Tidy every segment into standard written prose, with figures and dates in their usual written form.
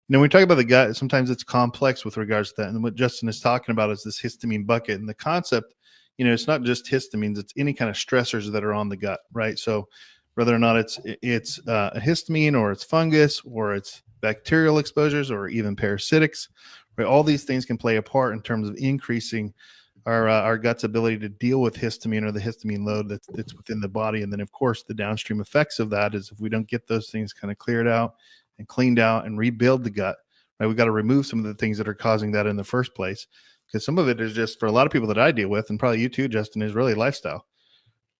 when we talk about the gut, sometimes it's complex with regards to that. And what Justin is talking about is this histamine bucket. And the concept, it's not just histamines, it's any kind of stressors that are on the gut, right? So whether or not it's a histamine, or it's fungus, or it's bacterial exposures, or even parasitics, right? All these things can play a part in terms of increasing our gut's ability to deal with histamine, or the histamine load that's within the body. And then, of course, the downstream effects of that is if we don't get those things kind of cleared out and cleaned out and rebuild the gut, right? We got to remove some of the things that are causing that in the first place, because some of it is just, for a lot of people that I deal with, and probably you too, Justin, is really lifestyle.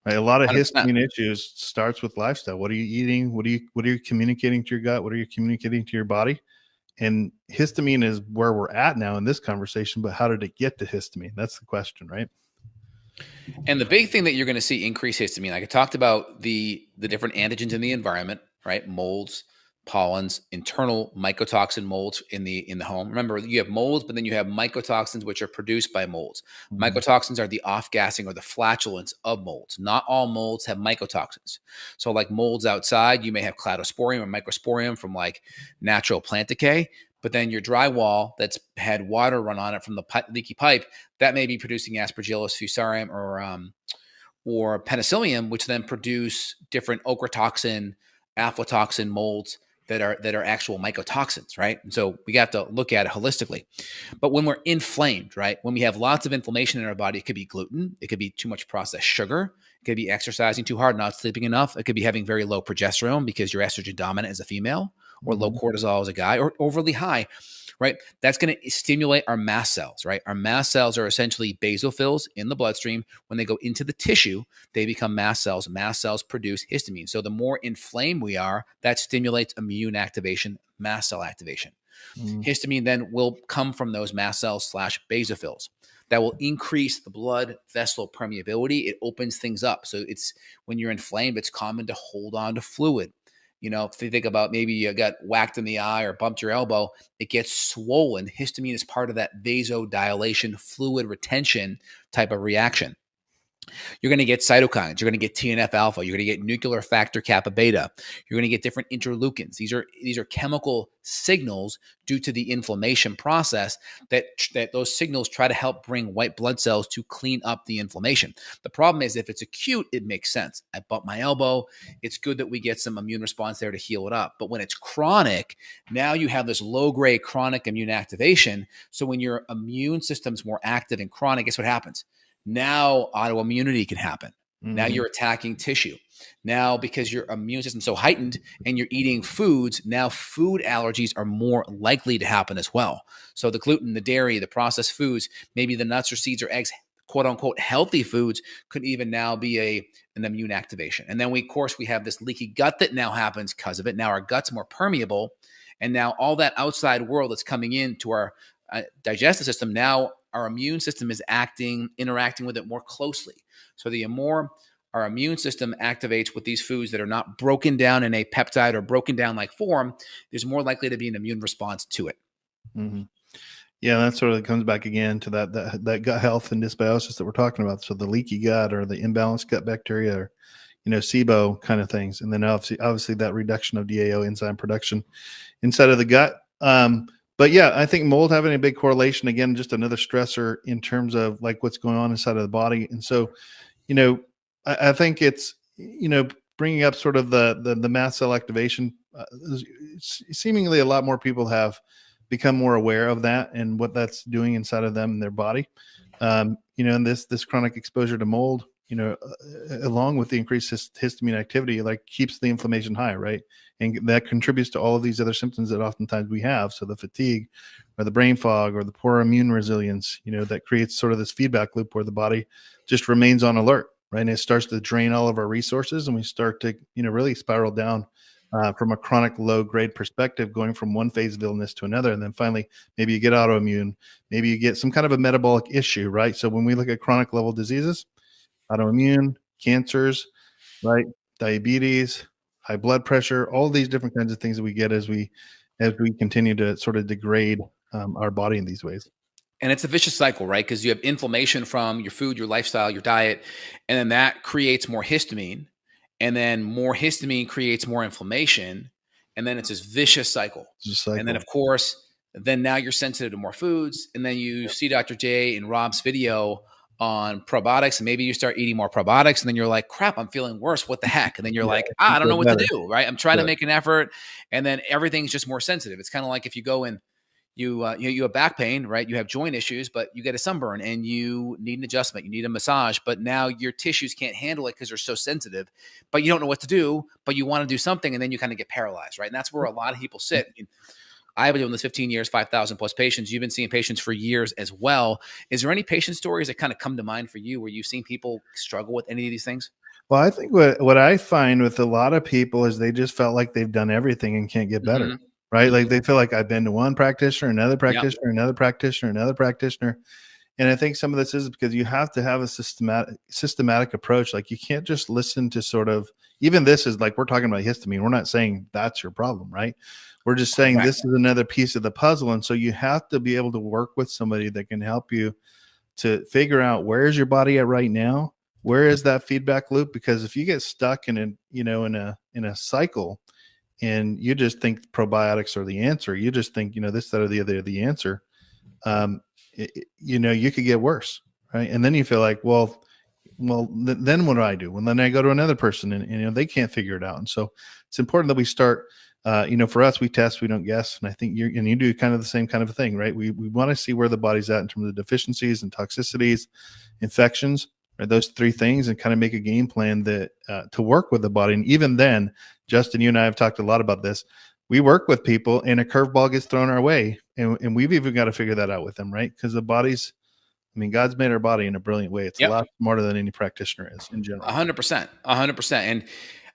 Right? A lot of 100%. histamine issues starts with lifestyle. What are you eating? What are you communicating to your gut? What are you communicating to your body? And histamine is where we're at now in this conversation, but how did it get to histamine? That's the question, right? And the big thing that you're going to see increase histamine, like I talked about the different antigens in the environment, right? Molds, pollens, internal mycotoxin molds in the home. Remember, you have molds, but then you have mycotoxins, which are produced by molds. Mm-hmm. Mycotoxins are the off-gassing or the flatulence of molds. Not all molds have mycotoxins. So like molds outside, you may have cladosporium or microsporium from like natural plant decay, but then your drywall that's had water run on it from the leaky pipe, that may be producing Aspergillus fusarium or penicillium, which then produce different ochratoxin, aflatoxin molds that are actual mycotoxins, right? And so we have to look at it holistically. But when we're inflamed, right? When we have lots of inflammation in our body, it could be gluten, it could be too much processed sugar, it could be exercising too hard, not sleeping enough, it could be having very low progesterone because you're estrogen dominant as a female, or low cortisol as a guy, or overly high, right? That's going to stimulate our mast cells, right? Our mast cells are essentially basophils in the bloodstream. When they go into the tissue, they become mast cells. Mast cells produce histamine. So the more inflamed we are, that stimulates immune activation, mast cell activation. Histamine then will come from those mast cells / basophils. That will increase the blood vessel permeability. It opens things up. So it's when you're inflamed, it's common to hold on to fluid. If you think about maybe you got whacked in the eye or bumped your elbow, it gets swollen. Histamine is part of that vasodilation, fluid retention type of reaction. You're going to get cytokines. You're going to get TNF alpha. You're going to get nuclear factor kappa beta. You're going to get different interleukins. These are chemical signals due to the inflammation process that those signals try to help bring white blood cells to clean up the inflammation. The problem is if it's acute, it makes sense. I bumped my elbow. It's good that we get some immune response there to heal it up. But when it's chronic, now you have this low-grade chronic immune activation. So when your immune system's more active and chronic, guess what happens? Now autoimmunity can happen. Now you're attacking tissue. Now, because your immune system's so heightened and you're eating foods, now food allergies are more likely to happen as well. So the gluten, the dairy, the processed foods, maybe the nuts or seeds or eggs, quote unquote, healthy foods could even now be an immune activation. And then we have this leaky gut that now happens because of it. Now our gut's more permeable. And now all that outside world that's coming into our digestive system, now our immune system is interacting with it more closely. So the more our immune system activates with these foods that are not broken down in a peptide or broken down like form, there's more likely to be an immune response to it. Mm-hmm. Yeah, that sort of comes back again to that gut health and dysbiosis that we're talking about. So the leaky gut or the imbalanced gut bacteria or, SIBO kind of things. And then obviously that reduction of DAO enzyme production inside of the gut. But yeah, I think mold having a big correlation, again, just another stressor in terms of like what's going on inside of the body. And so, I think it's, bringing up sort of the mast cell activation, seemingly a lot more people have become more aware of that and what that's doing inside of them and their body. And this chronic exposure to mold, along with the increased histamine activity, like keeps the inflammation high, right? And that contributes to all of these other symptoms that oftentimes we have. So the fatigue or the brain fog or the poor immune resilience, that creates sort of this feedback loop where the body just remains on alert, right? And it starts to drain all of our resources and we start to, really spiral down from a chronic low grade perspective, going from one phase of illness to another. And then finally, maybe you get autoimmune, maybe you get some kind of a metabolic issue, right? So when we look at chronic level diseases, autoimmune, cancers, right? Diabetes, high blood pressure, all these different kinds of things that we get as we continue to sort of degrade our body in these ways. And it's a vicious cycle, right? Because you have inflammation from your food, your lifestyle, your diet, and then that creates more histamine. And then more histamine creates more inflammation. And then it's this vicious cycle. Just And then, cycle. of course, then now you're sensitive to more foods. And then you see Dr. J and Rob's video on probiotics, and maybe you start eating more probiotics, and then you're like, crap, I'm feeling worse. What the heck? And then you're Yeah, like, you I don't feel know what to better. do, right? I'm trying to Yeah. make an effort, and then everything's just more sensitive. It's kind of like if you go and you have back pain, right? You have joint issues, but you get a sunburn and you need an adjustment, you need a massage, but now your tissues can't handle it because they're so sensitive, but you don't know what to do, but you want to do something, and then you kind of get paralyzed, right? And that's where a lot of people sit. I've been doing this 15 years, 5,000 plus patients. You've been seeing patients for years as well. Is there any patient stories that kind of come to mind for you where you've seen people struggle with any of these things? Well, I think what I find with a lot of people is they just felt like they've done everything and can't get better, Mm-hmm. right? Like Mm-hmm. they feel like I've been to one practitioner, another Yep. practitioner, another practitioner, another practitioner. And I think some of this is because you have to have a systematic approach. Like you can't just listen to sort of, even this is like, we're talking about histamine. We're not saying that's your problem, right? We're just saying Correct. this is another piece of the puzzle. And so you have to be able to work with somebody that can help you to figure out where is your body at right now? Where is that feedback loop? Because if you get stuck in a cycle and you just think probiotics are the answer, you just think, this, that, or the other, the answer, you could get worse. Right. And then you feel like, then what do I do? Well, then I go to another person and they can't figure it out. And so it's important that we start, for us, we test, we don't guess. And I think you do kind of the same kind of thing, right? We want to see where the body's at in terms of deficiencies and toxicities, infections, or those three things, and kind of make a game plan that to work with the body. And even then, Justin, you and I have talked a lot about this. We work with people and a curveball gets thrown our way. And we've even got to figure that out with them, right? Because the body's, God's made our body in a brilliant way. It's a lot smarter than any practitioner is in general. 100%. 100%. And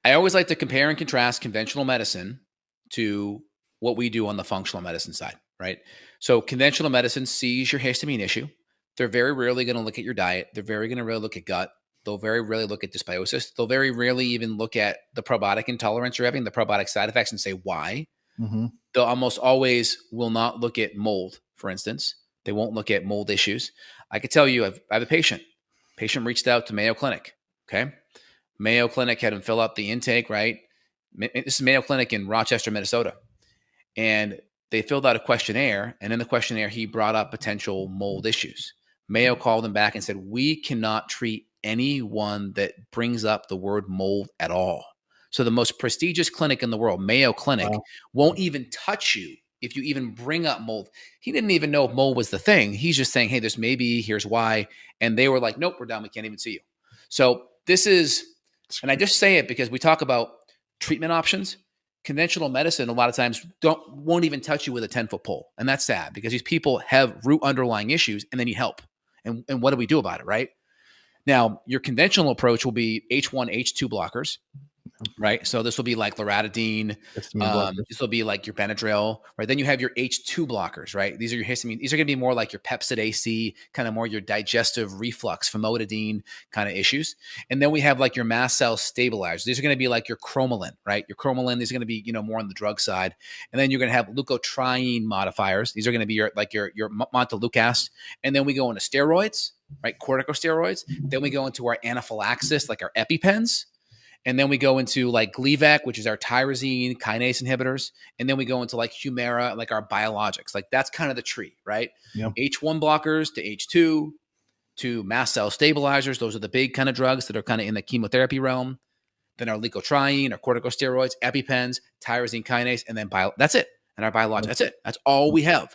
I always like to compare and contrast conventional medicine to what we do on the functional medicine side, right? So conventional medicine sees your histamine issue. They're very rarely going to look at your diet. They're very going to really look at gut. They'll very rarely look at dysbiosis. They'll very rarely even look at the probiotic intolerance you're having, the probiotic side effects, and say why. Mm-hmm. They'll almost always will not look at mold, for instance. They won't look at mold issues. I could tell you, I have a patient. Patient reached out to Mayo Clinic. Okay. Mayo Clinic had him fill out the intake, right? This is Mayo Clinic in Rochester, Minnesota. And they filled out a questionnaire. And in the questionnaire, he brought up potential mold issues. Mayo called him back and said, we cannot treat anyone that brings up the word mold at all. So the most prestigious clinic in the world, Mayo Clinic, won't even touch you if you even bring up mold. He didn't even know if mold was the thing. He's just saying, hey, there's maybe, here's why. And they were like, nope, we're done. We can't even see you. So this is, and I just say it because we talk about treatment options. Conventional medicine a lot of times won't even touch you with a 10-foot pole. And that's sad because these people have root underlying issues and they need help. And what do we do about it, right? Now, your conventional approach will be H1, H2 blockers, right? So this will be like loratadine. This will be like your Benadryl, right? Then you have your H2 blockers, right? These are your histamine. These are going to be more like your Pepcid AC, kind of more your digestive reflux, famotidine kind of issues. And then we have like your mast cell stabilizers. These are going to be like your cromolyn, right? Your cromolyn, these are going to be, more on the drug side. And then you're going to have leukotriene modifiers. These are going to be your montelukast. And then we go into steroids, right? Corticosteroids. Then we go into our anaphylaxis, like our EpiPens. And then we go into like Gleevec, which is our tyrosine kinase inhibitors. And then we go into like Humira, like our biologics. Like that's kind of the tree, right? Yep. H1 blockers to H2 to mast cell stabilizers. Those are the big kind of drugs that are kind of in the chemotherapy realm. Then our leukotriene, our corticosteroids, EpiPens, tyrosine kinase, and then that's it. And our biologics, that's it. That's all we have.